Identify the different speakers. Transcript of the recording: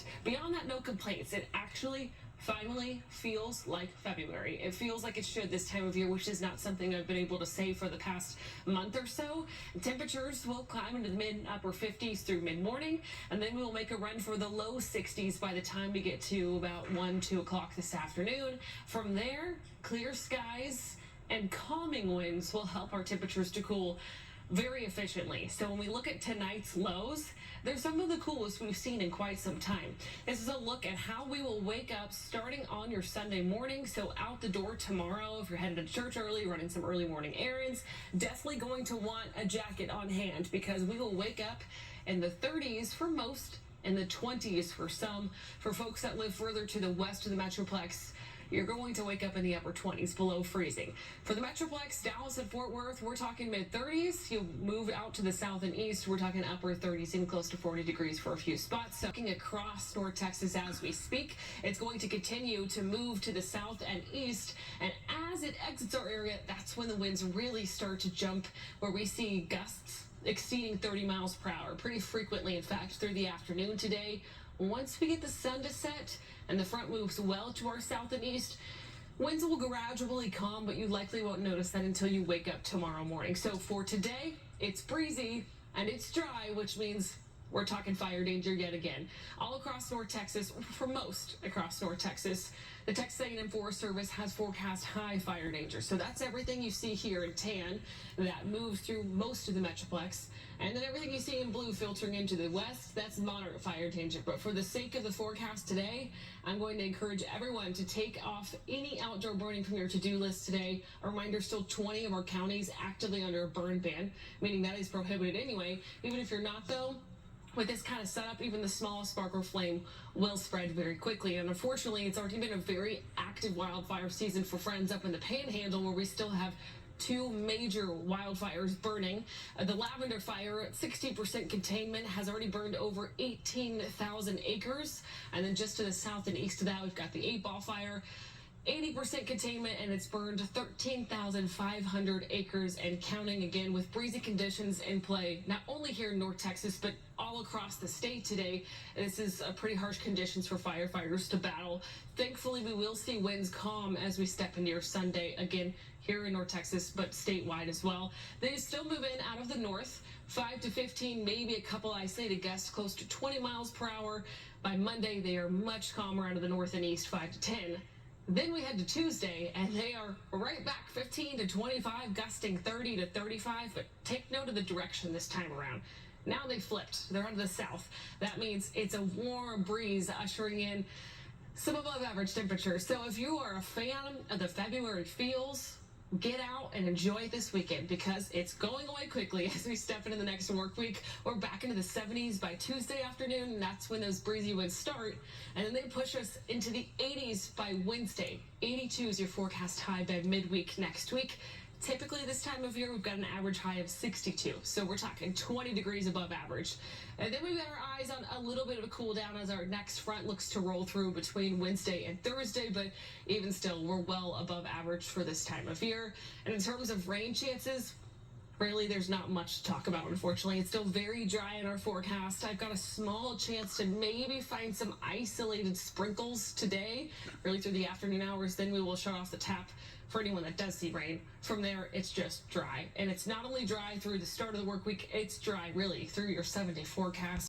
Speaker 1: and beyond that, no complaints. It actually finally feels like February. It feels like it should this time of year, which is not something I've been able to say for the past month or so. Temperatures will climb into the mid-upper 50s through mid-morning, and then we will make a run for the low 60s by the time we get to about 2 o'clock this afternoon. From there, clear skies and calming winds will help our temperatures to cool very efficiently. So when we look at tonight's lows, they're some of the coolest we've seen in quite some time. This is a look at how we will wake up starting on your Sunday morning. So out the door tomorrow, if you're headed to church early, running some early morning errands, definitely going to want a jacket on hand because we will wake up in the 30s for most, in the 20s for some. For folks that live further to the west of the Metroplex, you're going to wake up in the upper 20s below freezing. For the Metroplex, Dallas and Fort Worth, we're talking mid-30s. You'll move out to the south and east, we're talking upper 30s, even close to 40 degrees for a few spots. So looking across North Texas as we speak, it's going to continue to move to the south and east. And as it exits our area, that's when the winds really start to jump, where we see gusts exceeding 30 miles per hour pretty frequently, in fact, through the afternoon today. Once we get the sun to set and the front moves well to our south and east, winds will gradually calm, but you likely won't notice that until you wake up tomorrow morning. So for today, it's breezy and it's dry, which means we're talking fire danger yet again. All across North Texas, for most across North Texas, the Texas A&M Forest Service has forecast high fire danger. So that's everything you see here in tan that moves through most of the Metroplex. And then everything you see in blue filtering into the west, that's moderate fire danger. But for the sake of the forecast today, I'm going to encourage everyone to take off any outdoor burning from your to-do list today. A reminder, still 20 of our counties actively under a burn ban, meaning that is prohibited anyway. Even if you're not, though, with this kind of setup, even the smallest spark or flame will spread very quickly. And unfortunately, it's already been a very active wildfire season for friends up in the Panhandle, where we still have 2 major wildfires burning. The lavender fire at 60% containment has already burned over 18,000 acres. And then just to the south and east of that, we've got the 8-Ball fire, 80% containment, and it's burned 13,500 acres and counting, again with breezy conditions in play, not only here in North Texas, but all across the state today. This is pretty harsh conditions for firefighters to battle. Thankfully, we will see winds calm as we step into your Sunday, again, here in North Texas, but statewide as well. They still move in out of the north, 5 to 15, maybe a couple isolated gusts close to 20 miles per hour. By Monday, they are much calmer out of the north and east, 5 to 10. Then we head to Tuesday, and they are right back, 15 to 25, gusting 30 to 35. But take note of the direction this time around. Now they flipped. They're out of the south. That means it's a warm breeze ushering in some above average temperatures. So if you are a fan of the February feels, get out and enjoy it this weekend, because it's going away quickly as we step into the next work week. We're back into the 70s by Tuesday afternoon, and that's when those breezy winds start. And then they push us into the 80s by Wednesday. 82 is your forecast high by midweek next week. Typically this time of year, we've got an average high of 62. So we're talking 20 degrees above average. And then we've got our eyes on a little bit of a cool down as our next front looks to roll through between Wednesday and Thursday. But even still, we're well above average for this time of year. And in terms of rain chances, really, there's not much to talk about, unfortunately. It's still very dry in our forecast. I've got a small chance to maybe find some isolated sprinkles today, really through the afternoon hours. Then we will shut off the tap for anyone that does see rain. From there, it's just dry. And it's not only dry through the start of the work week, it's dry really through your 7-day forecast.